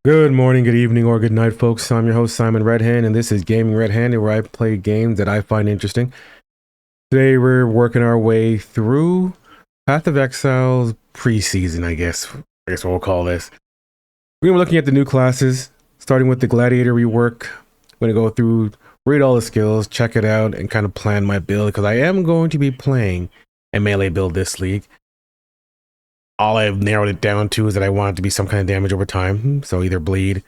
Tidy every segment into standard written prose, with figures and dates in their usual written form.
Good morning, good evening, or good night, folks. I'm your host, Simon Redhand, and this is Gaming Redhanded, where I play games that I find interesting. Today, we're working our way through Path of Exile's preseason, I guess. What we'll call this. We're going to be looking at the new classes, starting with the Gladiator rework. I'm going to go through, read all the skills, check it out, and kind of plan my build, because I am going to be playing a melee build this league. All I've narrowed it down to is that I want it to be some kind of damage over time. So either bleed,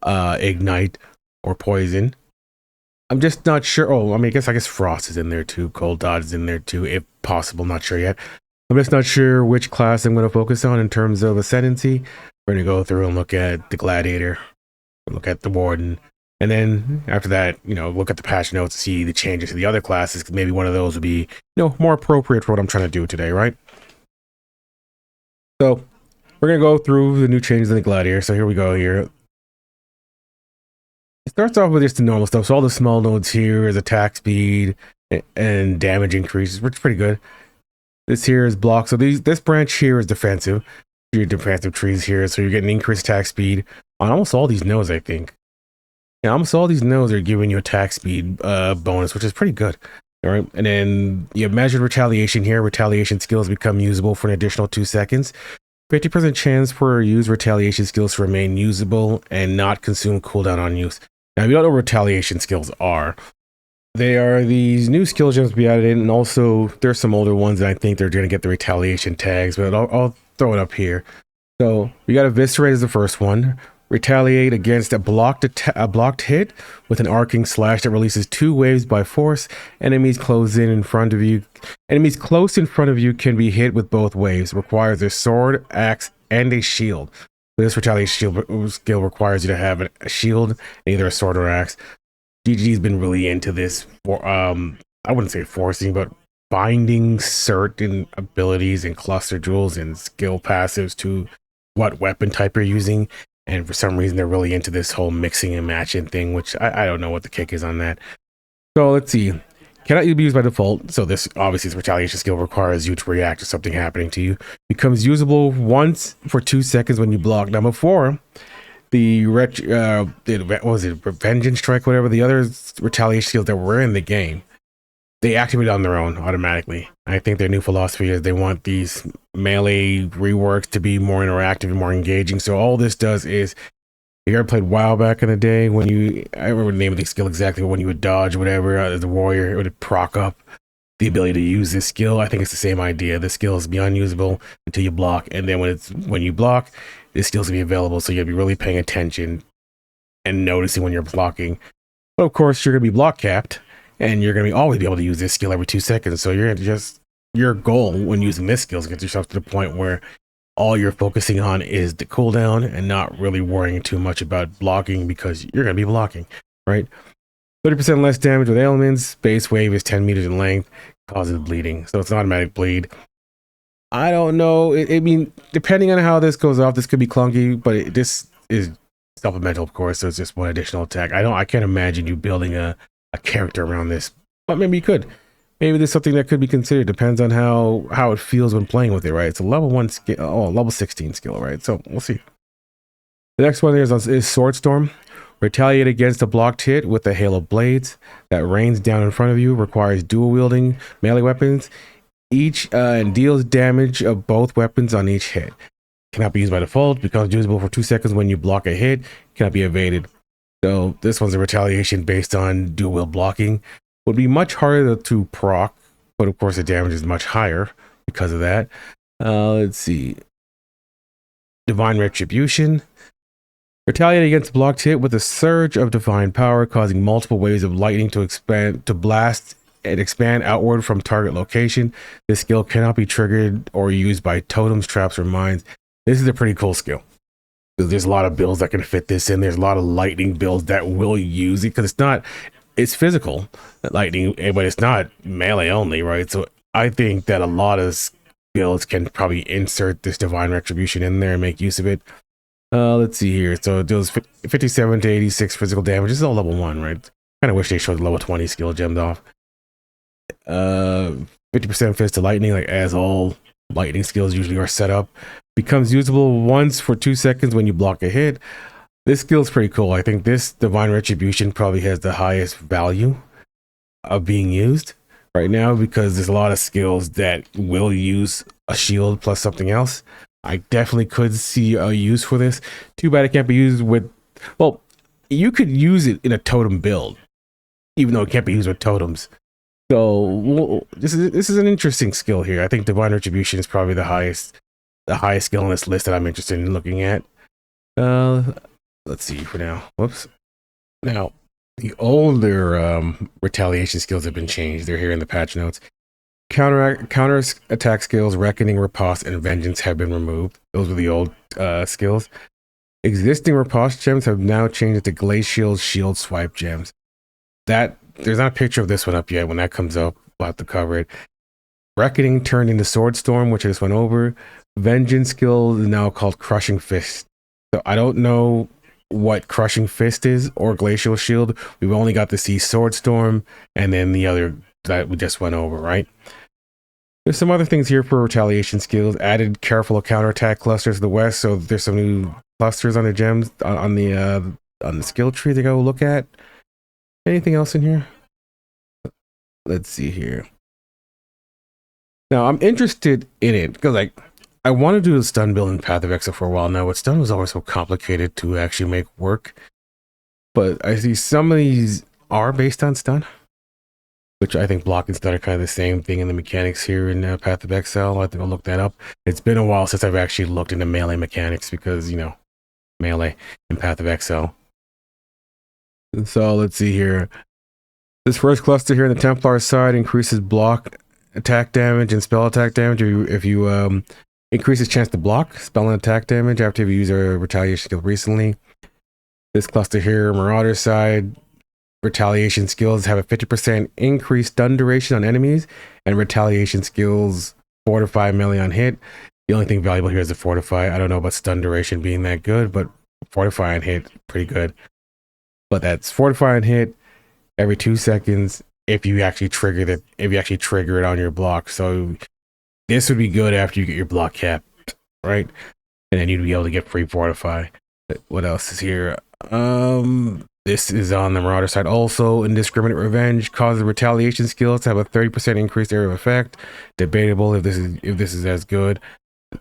ignite, or poison. I'm just not sure. Oh, I mean, I guess frost is in there too. Cold dodge is in there too, if possible. Not sure yet. I'm just not sure which class I'm going to focus on in terms of ascendancy. We're going to go through and look at the Gladiator, look at the Warden, and then after that, look at the patch notes, see the changes to the other classes. Maybe one of those would be, more appropriate for what I'm trying to do today, right? So we're going to go through the new changes in the Gladiator. So here we go here. It starts off with just the normal stuff. So all the small nodes here is attack speed and damage increases, which is pretty good. This here is block. So this branch here is defensive. Your defensive trees here. So you're getting increased attack speed on almost all these nodes, I think. Yeah, almost all these nodes are giving you attack speed bonus, which is pretty good. All right, and then you have measured retaliation here. Retaliation skills become usable for an additional 2 seconds. 50% chance for use retaliation skills to remain usable and not consume cooldown on use. Now, if you don't know what retaliation skills are, they are these new skill gems to be added in, and also there's some older ones that I think they're going to get the retaliation tags, but I'll throw it up here. So we got Eviscerate as the first one. Retaliate against a blocked hit with an arcing slash that releases 2 waves by force. Enemies close in front of you. Enemies close in front of you can be hit with both waves. Requires a sword, axe, and a shield. This retaliation skill requires you to have a shield, either a sword or axe. GG's been really into this for I wouldn't say forcing, but binding certain abilities and cluster jewels and skill passives to what weapon type you're using. And for some reason, they're really into this whole mixing and matching thing, which I don't know what the kick is on that. So let's see. Cannot be used by default. So this retaliation skill requires you to react to something happening to you. Becomes usable once for 2 seconds when you block. Now before, the Vengeance Strike, whatever, the other retaliation skills that were in the game, they activate on their own automatically. I think their new philosophy is they want these melee reworks to be more interactive and more engaging. So all this does is, you ever played WoW back in the day when I remember the name of the skill exactly, when you would dodge whatever as a warrior, it would proc up the ability to use this skill. I think it's the same idea. The skill is beyond usable until you block, and then when you block, this skill's gonna be available. So you'll be really paying attention and noticing when you're blocking. But of course, you're gonna be block capped. And you're going to always be able to use this skill every 2 seconds. So your goal when using this skill is to get yourself to the point where all you're focusing on is the cooldown and not really worrying too much about blocking, because you're going to be blocking, right? 30% less damage with elements. Base wave is 10 meters in length, causes bleeding. So it's an automatic bleed. I don't know. I mean, depending on how this goes off, this could be clunky, but this is supplemental, of course. So it's just one additional attack. I can't imagine you building a character around this, but maybe you could. Maybe there's something that could be considered. Depends on how it feels when playing with it, right? It's a level 1 skill, level 16 skill, right? So we'll see. The next one is Sword Storm. Retaliate against a blocked hit with a hail of blades that rains down in front of you. Requires dual wielding melee weapons each, and deals damage of both weapons on each hit. Cannot be used by default. Becomes usable for 2 seconds when you block a hit. Cannot be evaded. So this one's a retaliation based on dual wield blocking. Would be much harder to proc, but of course the damage is much higher because of that. Let's see. Divine Retribution. Retaliate against a blocked hit with a surge of divine power, causing multiple waves of lightning to blast and expand outward from target location. This skill cannot be triggered or used by totems, traps, or mines. This is a pretty cool skill. There's a lot of builds that can fit this in. There's a lot of lightning builds that will use it, because it's physical lightning, but it's not melee only, right? So I think that a lot of builds can probably insert this divine retribution in there and make use of it. Let's see here. So it deals 57 to 86 physical damage. This is all level 1, right? Kind of wish they showed the level 20 skill gemmed off. 50% fist to lightning, like as all lightning skills usually are set up. Becomes usable once for 2 seconds when you block a hit. This skill's pretty cool. I think this Divine Retribution probably has the highest value of being used right now because there's a lot of skills that will use a shield plus something else. I definitely could see a use for this. Too bad it can't be used with, well, you could use it in a totem build, even though it can't be used with totems. So this is an interesting skill here. I think Divine Retribution is probably the highest skill on this list that I'm interested in looking at. Let's see for now. Whoops. Now, the older retaliation skills have been changed. They're here in the patch notes. Counter attack skills, Reckoning, Riposte, and Vengeance have been removed. Those were the old skills. Existing Riposte gems have now changed to Glacial Shield Swipe gems. There's not a picture of this one up yet. When that comes up, we'll have to cover it. Reckoning turned into Sword Storm, which I just went over. Vengeance skill is now called Crushing Fist. So I don't know what Crushing Fist is or Glacial Shield. We've only got to see Sword Storm and then the other that we just went over, right? There's some other things here for retaliation skills. Added careful counterattack clusters to the west, so there's some new clusters on the gems on the skill tree to go look at. Anything else in here? Let's see here. Now I'm interested in it because I want to do a stun build in Path of Exile for a while now, but stun was always so complicated to actually make work. But I see some of these are based on stun, which I think block and stun are kind of the same thing in the mechanics here in Path of Exile. I think I'll look that up. It's been a while since I've actually looked into melee mechanics because, you know, melee in Path of Exile. And so let's see here. This first cluster here on the Templar side increases block attack damage and spell attack damage if you increases chance to block spell and attack damage after you use a retaliation skill recently. This cluster here, Marauder side, retaliation skills have a 50% increased stun duration on enemies, and retaliation skills fortify melee on hit. The only thing valuable here is the fortify. I don't know about stun duration being that good, but fortify on hit, pretty good. But that's fortify on hit every 2 seconds if you actually trigger it on your block. So this would be good after you get your block capped, right? And then you'd be able to get free fortify. What else is here? This is on the Marauder side. Also, Indiscriminate Revenge causes retaliation skills to have a 30% increased area of effect. Debatable if this is as good.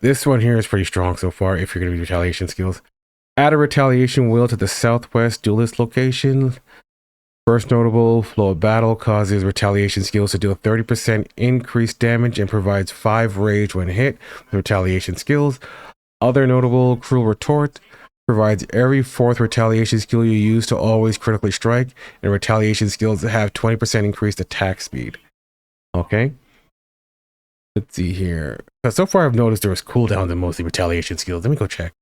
This one here is pretty strong so far if you're going to be retaliation skills. Add a retaliation wheel to the southwest duelist location. First notable, Flow of Battle causes retaliation skills to deal 30% increased damage and provides 5 rage when hit with retaliation skills. Other notable, Cruel Retort provides every 4th retaliation skill you use to always critically strike, and retaliation skills that have 20% increased attack speed. Okay. Let's see here. So far I've noticed there was cooldowns in mostly retaliation skills. Let me go check.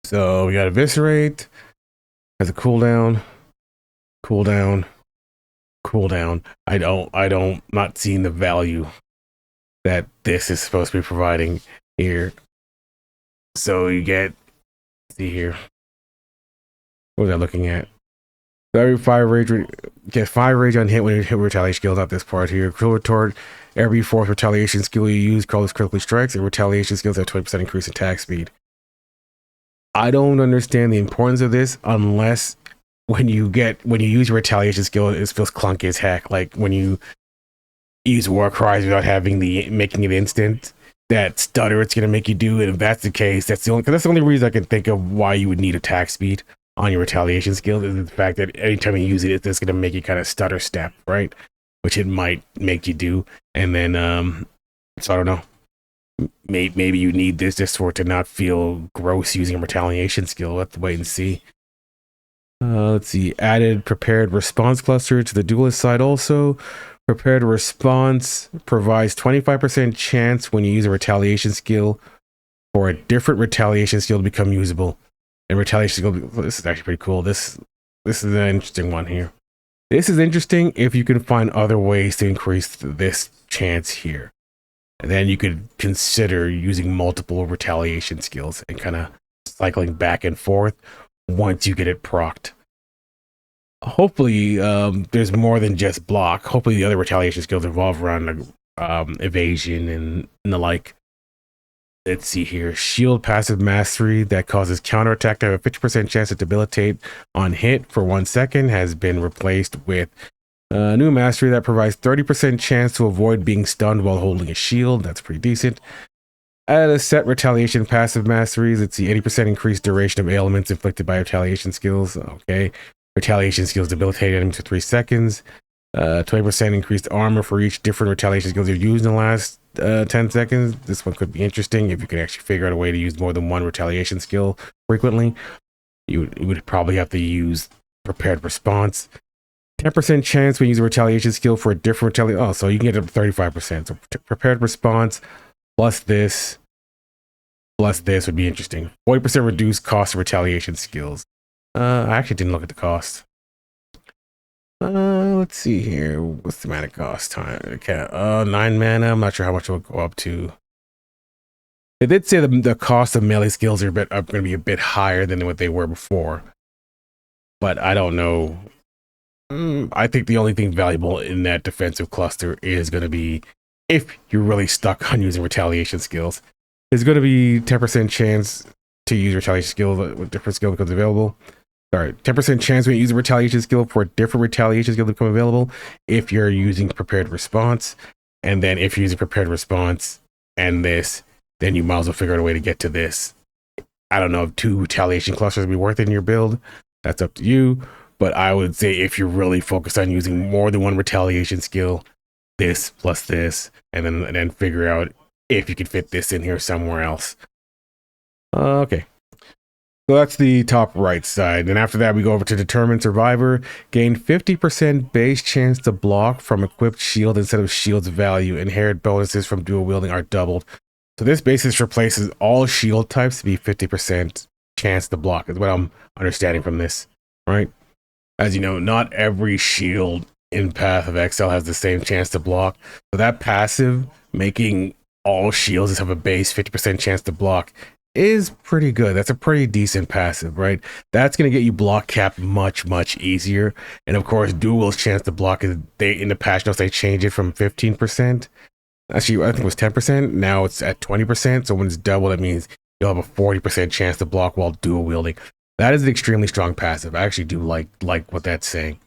So we got Eviscerate, has a cooldown. Not seeing the value that this is supposed to be providing here. So you get, see here. What was I looking at? So every 5 rage, get 5 rage on hit when you hit retaliation skills. Not this part here. Cruel Retort, every 4th retaliation skill you use causes critically strikes, and retaliation skills have 20% increase attack speed. I don't understand the importance of this unless when you use your retaliation skill, it feels clunky as heck. Like when you use War Cries without making it instant, that stutter it's gonna make you do. And if that's the case, that's the only reason I can think of why you would need attack speed on your retaliation skill is the fact that anytime you use it, it's just gonna make you kind of stutter step, right? Which it might make you do. And then so I don't know. Maybe you need this just for it to not feel gross using a retaliation skill. We'll have to wait and see. Let's see. Added prepared response cluster to the duelist side also. Prepared response provides 25% chance when you use a retaliation skill for a different retaliation skill to become usable. And retaliation skill, this is actually pretty cool. This is an interesting one here. This is interesting if you can find other ways to increase this chance here. And then you could consider using multiple retaliation skills and kind of cycling back and forth once you get it procced. Hopefully, there's more than just block. Hopefully, the other retaliation skills revolve around evasion and the like. let's see here. Shield passive mastery that causes counterattack to have a 50% chance to debilitate on hit for 1 second has been replaced with a new mastery that provides 30% chance to avoid being stunned while holding a shield. That's pretty decent. Add a set retaliation passive masteries. It's the 80% increased duration of ailments inflicted by retaliation skills. Okay. Retaliation skills debilitate enemies for 3 seconds. 20% increased armor for each different retaliation skills you've used in the last 10 seconds. This one could be interesting if you can actually figure out a way to use more than one retaliation skill frequently. You would probably have to use prepared response. 10% chance when you use a retaliation skill for a different retaliation. Oh, so you can get up to 35%. So prepared response plus this would be interesting. 40% reduced cost of retaliation skills. I actually didn't look at the cost. Let's see here. What's the mana cost time? Okay, 9 mana. I'm not sure how much it will go up to. They did say the cost of melee skills are going to be a bit higher than what they were before, but I don't know. I think the only thing valuable in that defensive cluster is going to be if you're really stuck on using retaliation skills. There's going to be 10% chance to use retaliation skill with different skill becomes available. Sorry, 10% chance when you use a retaliation skill for a different retaliation skill to become available if you're using prepared response. And then if you're using prepared response and this, then you might as well figure out a way to get to this. I don't know if 2 retaliation clusters would be worth it in your build. That's up to you. But I would say if you're really focused on using more than one retaliation skill, this plus this, and then figure out if you can fit this in here somewhere else. Okay. So that's the top right side. And after that, we go over to Determined Survivor. Gain 50% base chance to block from equipped shield instead of shield's value. Inherent bonuses from dual wielding are doubled. So this basis replaces all shield types to be 50% chance to block, is what I'm understanding from this, right? As you know, not every shield in Path of Exile has the same chance to block. So that passive, making all shields just have a base 50% chance to block, is pretty good. That's a pretty decent passive, right? That's going to get you block cap much easier. And of course, duel's chance to block is, they in the patch notes they changed it from 15%. Actually, I think it was 10%. Now it's at 20%. So when it's double, that means you'll have a 40% chance to block while dual wielding. That is an extremely strong passive. I actually do like what that's saying.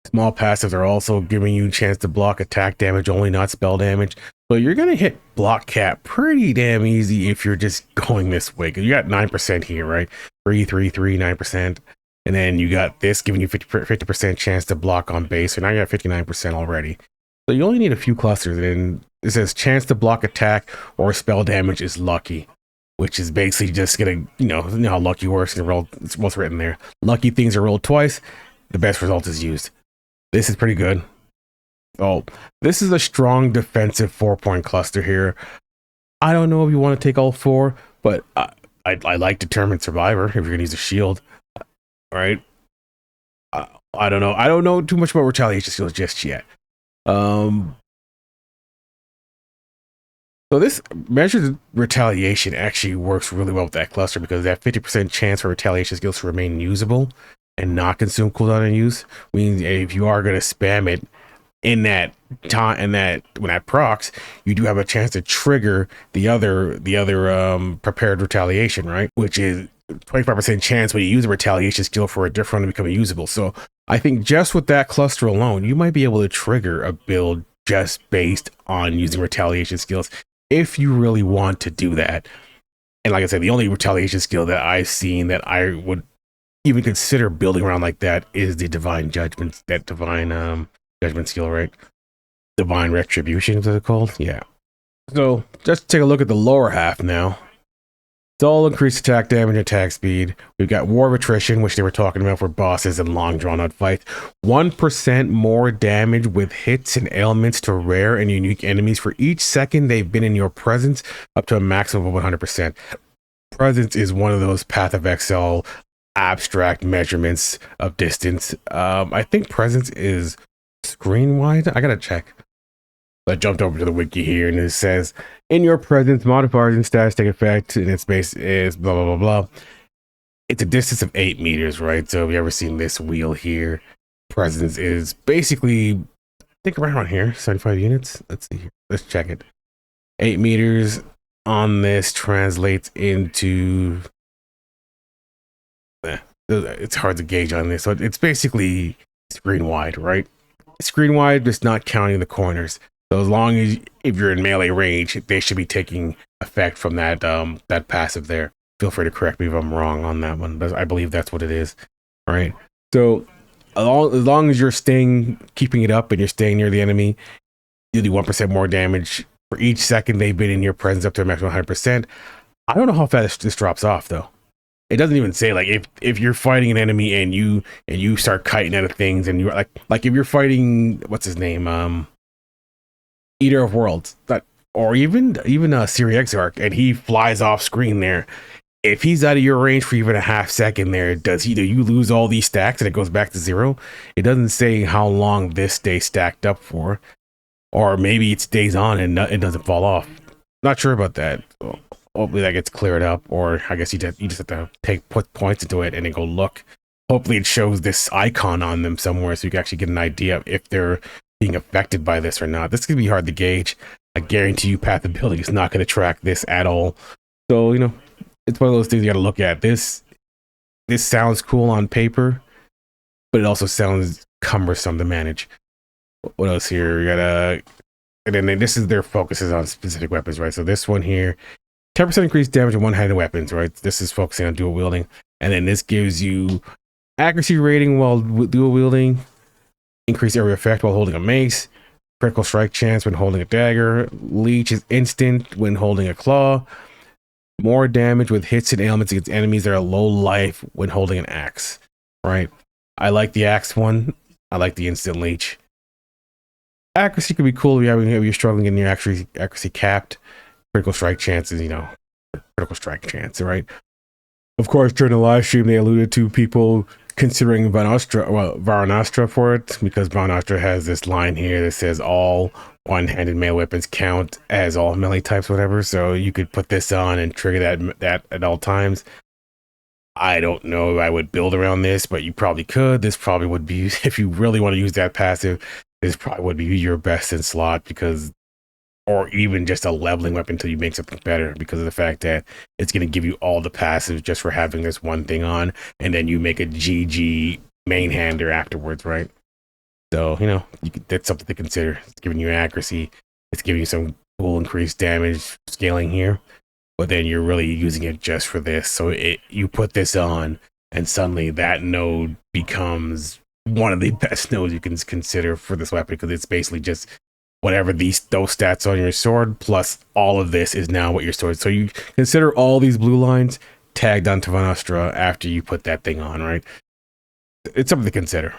Small passives are also giving you a chance to block attack damage only, not spell damage. So you're going to hit block cap pretty damn easy if you're just going this way. Because you got 9% here, right? 9%. And then you got this giving you 50% chance to block on base. So now you got 59% already. So you only need a few clusters. And it says chance to block attack or spell damage is lucky, which is basically just going to, you know how lucky works. It's what's written there. Lucky things are rolled twice. The best result is used. This is pretty good. Oh, this is a strong defensive 4-point cluster here. I don't know if you want to take all 4, but I like Determined Survivor if you're going to use a shield. All right. I don't know. I don't know too much about retaliation skills just yet. So this measured retaliation actually works really well with that cluster because that 50% chance for retaliation skills to remain usable and not consume cooldown and use means if you are going to spam it in that time and that when that procs, you do have a chance to trigger the other prepared retaliation, right? Which is 25% chance when you use a retaliation skill for a different one to become usable. So I think just with that cluster alone, you might be able to trigger a build just based on using retaliation skills if you really want to do that. And like I said, the only retaliation skill that I've seen that I would even consider building around like that is the divine judgment, that divine judgment skill, right? Divine retribution, is it called? Yeah. So just take a look at the lower half now. It's all increased attack damage and attack speed. We've got war of attrition, which they were talking about for bosses and long drawn out fights. 1% more damage with hits and ailments to rare and unique enemies for each second they've been in your presence, up to a maximum of 100%. Presence is one of those Path of Exile abstract measurements of distance. I think presence is screen wide. I gotta check. I jumped over to the wiki here and it says in your presence modifiers and stats take effect and its base is blah blah blah blah. It's a distance of 8 meters, right? So have you ever seen this wheel here? Presence is basically, I think around here, 75 units. Let's see here. Let's check it. 8 meters. on this translates into it's hard to gauge on this. So it's basically screen wide, right? Screen wide, just not counting the corners. So as long as if you're in melee range, they should be taking effect from that that passive there. Feel free to correct me if I'm wrong on that one, but I believe that's what it is. All right. So as long as you're keeping it up and you're staying near the enemy, you do 1% more damage for each second they've been in your presence up to a maximum 100%. I don't know how fast this drops off though. It doesn't even say like if you're fighting an enemy and you start kiting out of things and you're like if you're fighting what's his name Eater of Worlds that or even Siri Exarch and he flies off screen there. If he's out of your range for even a half second there, do you lose all these stacks and it goes back to 0? It doesn't say how long this stays stacked up for, or maybe it stays on and it doesn't fall off. Not sure about that. Hopefully that gets cleared up, or I guess you just have to put points into it and then go look. Hopefully it shows this icon on them somewhere so you can actually get an idea of if they're being affected by this or not. This could be hard to gauge. I guarantee you Path of Building is not going to track this at all. So, it's one of those things you got to look at. This sounds cool on paper, but it also sounds cumbersome to manage. What else here? You gotta, and then this is their focuses on specific weapons, right? So this one here, 10% increased damage on one-handed weapons, right? This is focusing on dual wielding, and then this gives you accuracy rating while dual wielding, increased area effect while holding a mace, critical strike chance when holding a dagger, leech is instant when holding a claw. More damage with hits and ailments against enemies that are low life when holding an axe, right? I like the axe one. I like the instant leech. Accuracy could be cool if you're struggling and your accuracy capped. Critical strike chances, critical strike chance, right? Of course, during the live stream, they alluded to people considering Varanastra for it, because Varanastra has this line here that says all one-handed melee weapons count as all melee types, whatever. So you could put this on and trigger that at all times. I don't know if I would build around this, but you probably could. This probably would be, if you really want to use that passive, this probably would be your best in slot, because, or even just a leveling weapon until you make something better, because of the fact that it's going to give you all the passives just for having this one thing on, and then you make a GG main hander afterwards, right? So, that's something to consider. It's giving you accuracy. It's giving you some cool increased damage scaling here, but then you're really using it just for this. So you put this on, and suddenly that node becomes one of the best nodes you can consider for this weapon, because it's basically just whatever those stats on your sword plus all of this is now what your sword. So you consider all these blue lines tagged onto Vanastra after you put that thing on, right? It's something to consider.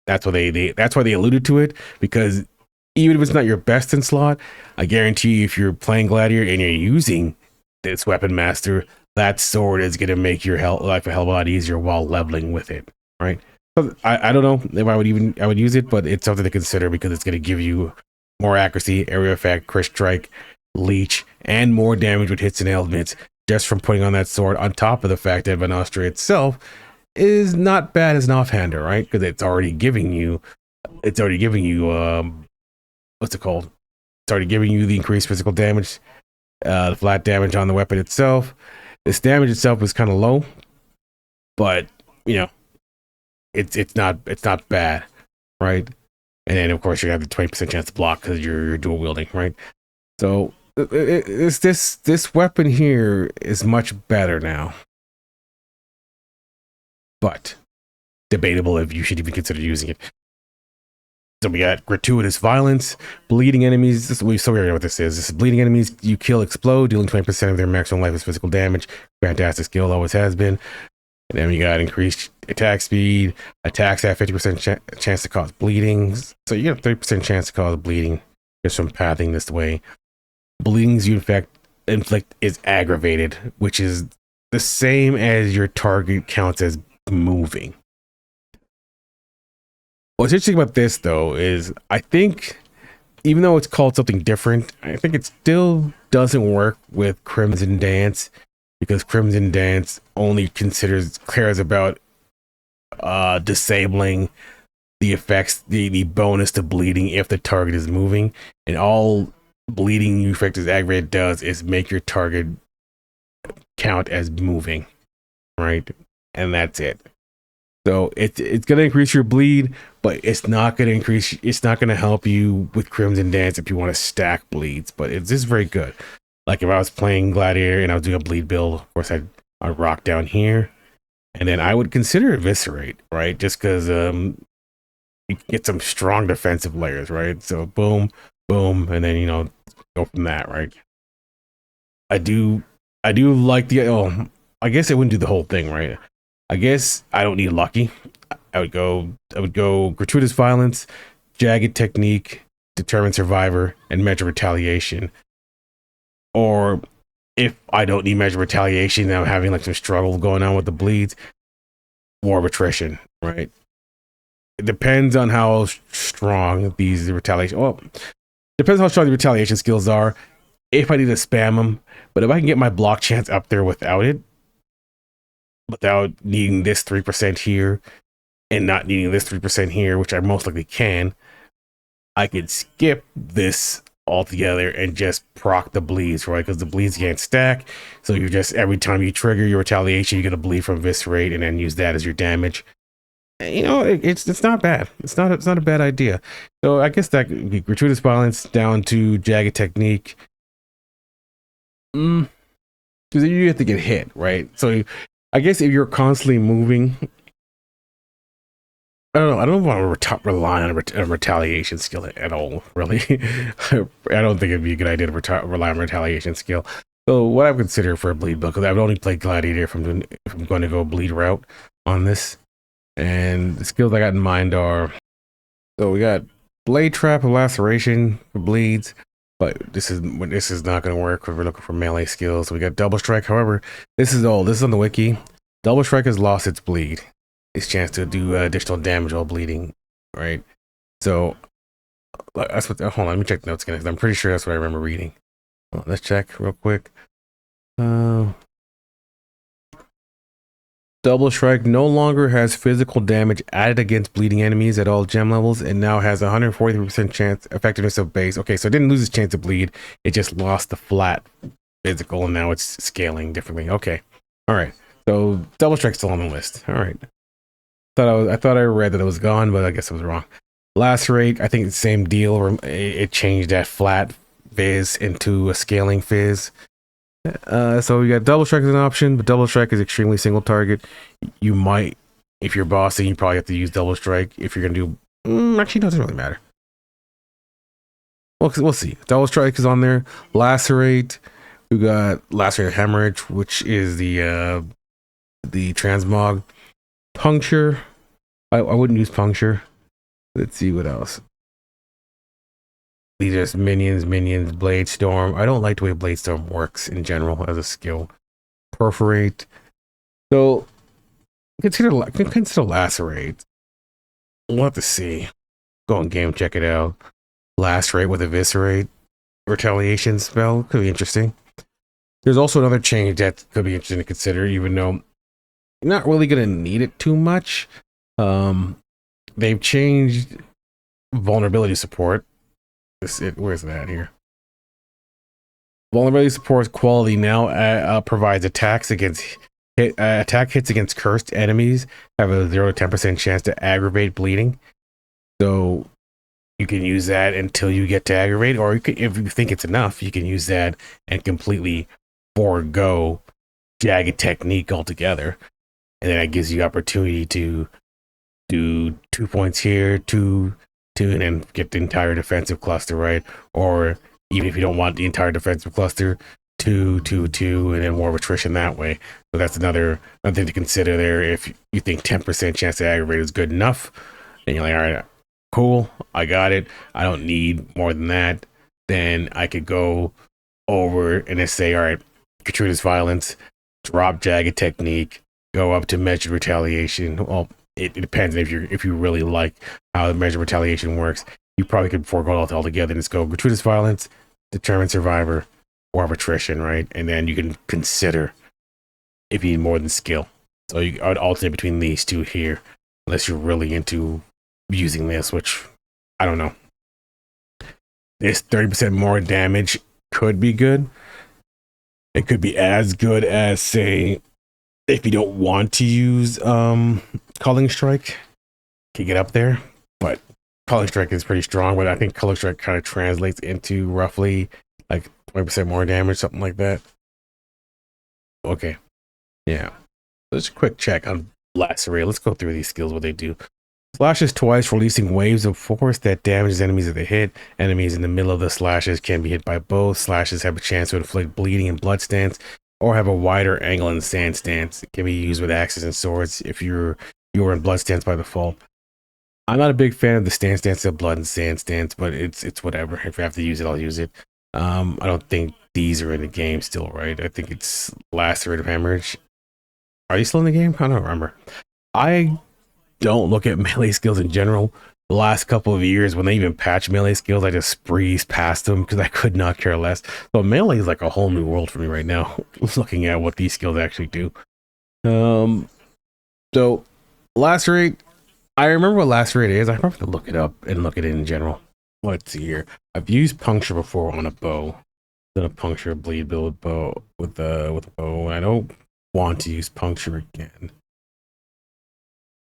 That's why that's why they alluded to it, because even if it's not your best in slot, I guarantee you if you're playing Gladiator and you're using this weapon master, that sword is going to make your life a hell of a lot easier while leveling with it, right? So I don't know if I would use it, but it's something to consider, because it's going to give you more accuracy, area effect, crit strike, leech, and more damage with hits and ailments just from putting on that sword, on top of the fact that Vanastra itself is not bad as an offhander, right? Because it's already giving you what's it called? It's already giving you the increased physical damage, the flat damage on the weapon itself. This damage itself is kind of low, but it's not bad, right? And then of course you have the 20% chance to block because you're dual wielding, right? So this weapon here is much better now, but debatable if you should even consider using it. So we got gratuitous violence, bleeding enemies. So we already know what this is. This is bleeding enemies you kill explode, dealing 20% of their maximum life as physical damage. Fantastic skill, always has been. And then we got increased attack speed. Attacks have 50% chance to cause bleeding. So you have 30% chance to cause bleeding just from pathing this way. Bleedings you inflict is aggravated, which is the same as your target counts as moving. What's interesting about this, though, is I think, even though it's called something different, I think it still doesn't work with Crimson Dance, because Crimson Dance only cares about disabling the effects, the bonus to bleeding if the target is moving, and all bleeding effect as aggravated does is make your target count as moving, right? And that's it. So it's gonna increase your bleed, but it's not gonna increase. It's not gonna help you with Crimson Dance if you want to stack bleeds. But it's just very good. Like if I was playing Gladiator and I was doing a bleed build, of course I'd rock down here, and then I would consider Eviscerate, right? Just because you get some strong defensive layers, right? So boom, boom, and then go from that, right? I do like the I guess it wouldn't do the whole thing, right? I guess I don't need lucky. I would go gratuitous violence, jagged technique, determined survivor, and measure retaliation. Or if I don't need measure retaliation and I'm having like some struggle going on with the bleeds, war of attrition, right? It depends on how strong these retaliation. Well, depends how strong the retaliation skills are. If I need to spam them, but if I can get my block chance up there without it, without needing this 3% here and not needing this 3% here, which I most likely can, I could skip this altogether and just proc the bleeds, right? Because the bleeds can't stack. So you just, every time you trigger your retaliation, you get a bleed from Eviscerate and then use that as your damage. It's not bad. It's not a bad idea. So I guess that could be gratuitous violence down to jagged technique. Because you have to get hit, right? So I guess if you're constantly moving, I don't know. I don't want to rely on a retaliation skill at all, really. I don't think it'd be a good idea to rely on a retaliation skill. So what I would consider for a bleed build, because I've only played Gladiator if I'm going to go bleed route on this. And the skills I got in mind are, so we got Blade Trap and Laceration for bleeds, but this is not going to work if we're looking for melee skills. We got Double Strike. However, this is on the wiki. Double Strike has lost its bleed, its chance to do additional damage while bleeding, right? So that's what. Hold on, let me check the notes again, because I'm pretty sure that's what I remember reading. Let's check real quick. Double Strike no longer has physical damage added against bleeding enemies at all gem levels, and now has 143% chance effectiveness of base. Okay, so it didn't lose its chance to bleed; it just lost the flat physical, and now it's scaling differently. Okay, all right. So Double Strike's still on the list. All right. I thought I read that it was gone, but I guess I was wrong. Lacerate, I think it's the same deal. It changed that flat fizz into a scaling fizz. So we got Double Strike as an option, but Double Strike is extremely single target. You might, if you're bossing, you probably have to use Double Strike. If you're gonna do, actually, no, it doesn't really matter. Well, we'll see. Double Strike is on there. Lacerate, we got Lacerate Hemorrhage, which is the transmog. Puncture, I wouldn't use Puncture. Let's see what else. These are minions, Blade Storm. I don't like the way Blade Storm works in general as a skill. Perforate. So consider Lacerate. We'll have to see. Go on game, check it out. Lacerate with Eviscerate. Retaliation spell could be interesting. There's also another change that could be interesting to consider, even though you're not really going to need it too much. They've changed vulnerability support. Where's that here? Vulnerability support quality now provides attack hits against cursed enemies have a 0 to 10% chance to aggravate bleeding. So you can use that until you get to aggravate, or if you think it's enough, you can use that and completely forego jagged technique altogether. And then it gives you opportunity to do 2 points here, two, and then get the entire defensive cluster, right? Or even if you don't want the entire defensive cluster, 2, 2, 2, and then war of attrition that way. So that's another thing to consider there. If you think 10% chance to aggravate is good enough, and you're like, all right, cool, I got it. I don't need more than that. Then I could go over and just say, all right, gratuitous violence, drop jagged technique, go up to measured retaliation. Well, it depends if you really like how the measured retaliation works. You probably could forego it altogether and just go gratuitous violence, determined survivor, or attrition, right? And then you can consider if you need more than skill. So I would alternate between these two here, unless you're really into using this, which I don't know. this 30% more damage could be good. It could be as good as, say, if you don't want to use Calling Strike, can get up there. But Calling Strike is pretty strong, but I think Calling Strike kind of translates into roughly like 20% more damage, something like that. Okay. Yeah. Let's quick check on Lacerate. Let's go through these skills, what they do. Slashes twice, releasing waves of force that damages enemies as they hit. Enemies in the middle of the slashes can be hit by both. Slashes have a chance to inflict bleeding and blood stance, or have a wider angle in sand stance. It can be used with axes and swords if you're in blood stance by default. I'm not a big fan of the stance of blood and sand stance, but it's whatever. If I have to use it, I'll use it. I don't think these are in the game still, right? I think it's Lacerative Hemorrhage. Are you still in the game? I don't remember. I don't look at melee skills in general. The last couple of years, when they even patch melee skills, I just breezed past them because I could not care less. So melee is like a whole new world for me right now, looking at what these skills actually do. So Lacerate, I remember what Lacerate is. I probably have to look it up and look at it in general. Let's see here. I've used Puncture before on a bow. Done a Puncture bleed build bow with a bow. I don't want to use Puncture again.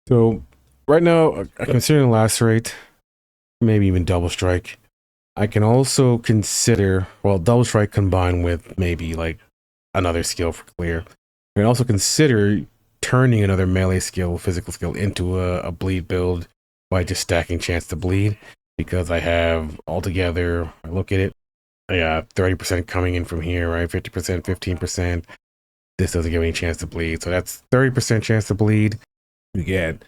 So right now, I'm considering Lacerate, maybe even Double Strike. I can also consider, well, Double Strike combined with maybe like another skill for clear. I can also consider turning another melee skill, physical skill, into a bleed build by just stacking chance to bleed, because I have altogether, I look at it, yeah, 30% coming in from here, right? 50%, 15%. This doesn't give me a chance to bleed. So that's 30% chance to bleed. You get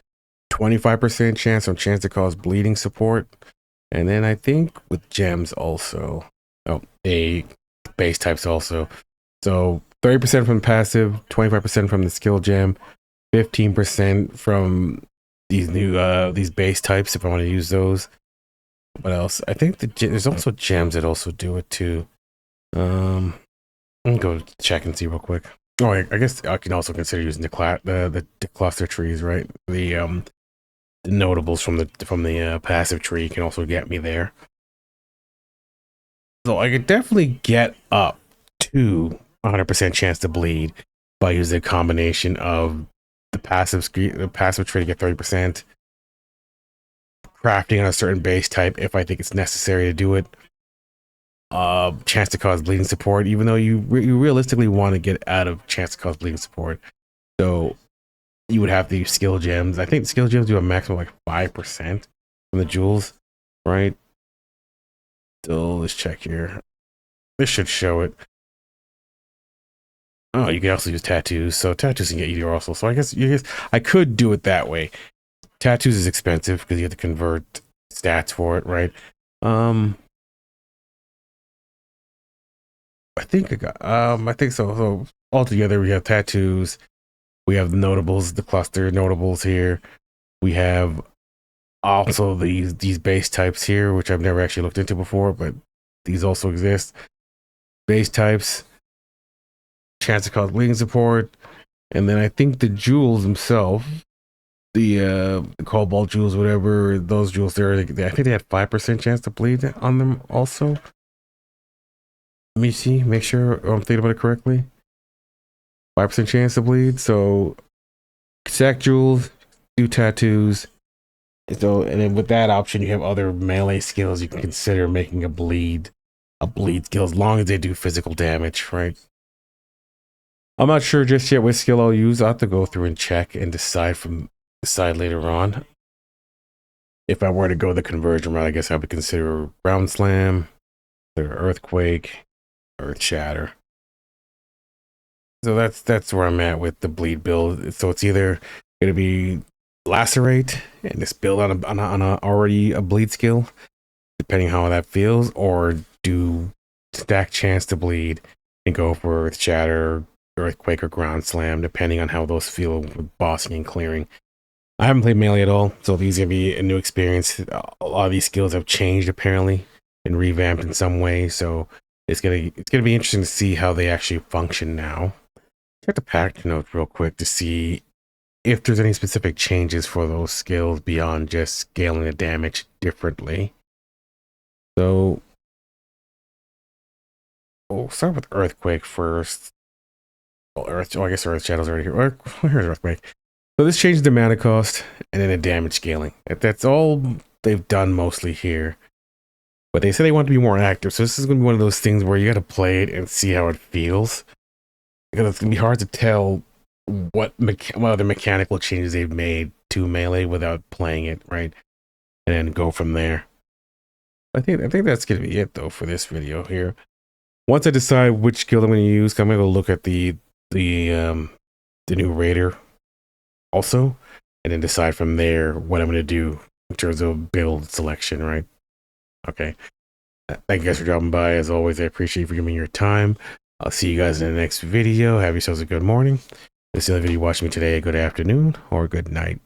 25% chance to cause bleeding support. And then I think with gems also, a base types also. So 30% from passive, 25% from the skill gem, 15% from these new these base types if I want to use those. What else? I think there's also gems that also do it too. I'm gonna go check and see real quick. Oh, I guess I can also consider using the cluster trees, right? The notables from the passive tree can also get me there. So I could definitely get up to 100% chance to bleed by using a combination of the passive tree to get 30%, crafting on a certain base type if I think it's necessary to do it, chance to cause bleeding support, even though you realistically want to get out of chance to cause bleeding support. So you would have to use skill gems. I think skill gems do a maximum of like 5% from the jewels, right? So let's check here. This should show it. Oh, you can also use tattoos. So tattoos can get easier also. So I guess I could do it that way. Tattoos is expensive because you have to convert stats for it, right? I think I think so. So altogether we have tattoos, we have the notables, the cluster notables here. We have also these base types here, which I've never actually looked into before, but these also exist. Base types, chance to cause bleeding support, and then I think the jewels themselves, the cobalt jewels, whatever those jewels there, I think they had 5% chance to bleed on them also. Let me see, make sure I'm thinking about it correctly. 5% chance to bleed. So sack jewels, do tattoos. So, and then with that option, you have other melee skills you can consider making a bleed skill, as long as they do physical damage, right? I'm not sure just yet what skill I'll use. I'll have to go through and check and decide later on. If I were to go the conversion route, I guess I would consider ground slam, or earthquake, earth shatter. So that's where I'm at with the bleed build. So it's either going to be lacerate and just build on a already a bleed skill, depending how that feels, or do stack chance to bleed and go for earth shatter, earthquake, or ground slam, depending on how those feel with bossing and clearing. I haven't played melee at all, so these are gonna be a new experience. A lot of these skills have changed apparently and revamped in some way, so it's gonna be interesting to see how they actually function now. Check the patch notes real quick to see if there's any specific changes for those skills beyond just scaling the damage differently. So we'll start with Earthquake first. Well, I guess Earth Shadow's already here. Here's Earthquake. So this changes the mana cost and then the damage scaling. That's all they've done mostly here. But they say they want to be more active. So this is going to be one of those things where you got to play it and see how it feels. Because it's going to be hard to tell what other mechanical changes they've made to melee without playing it, right? And then go from there. I think that's going to be it, though, for this video here. Once I decide which skill I'm going to use, I'm going to go look at the new Raider also, and then decide from there what I'm going to do in terms of build selection, right? Okay. Thank you guys for dropping by. As always, I appreciate you for giving me your time. I'll see you guys in the next video. Have yourselves a good morning. If this is the video you watched me today, good afternoon or good night.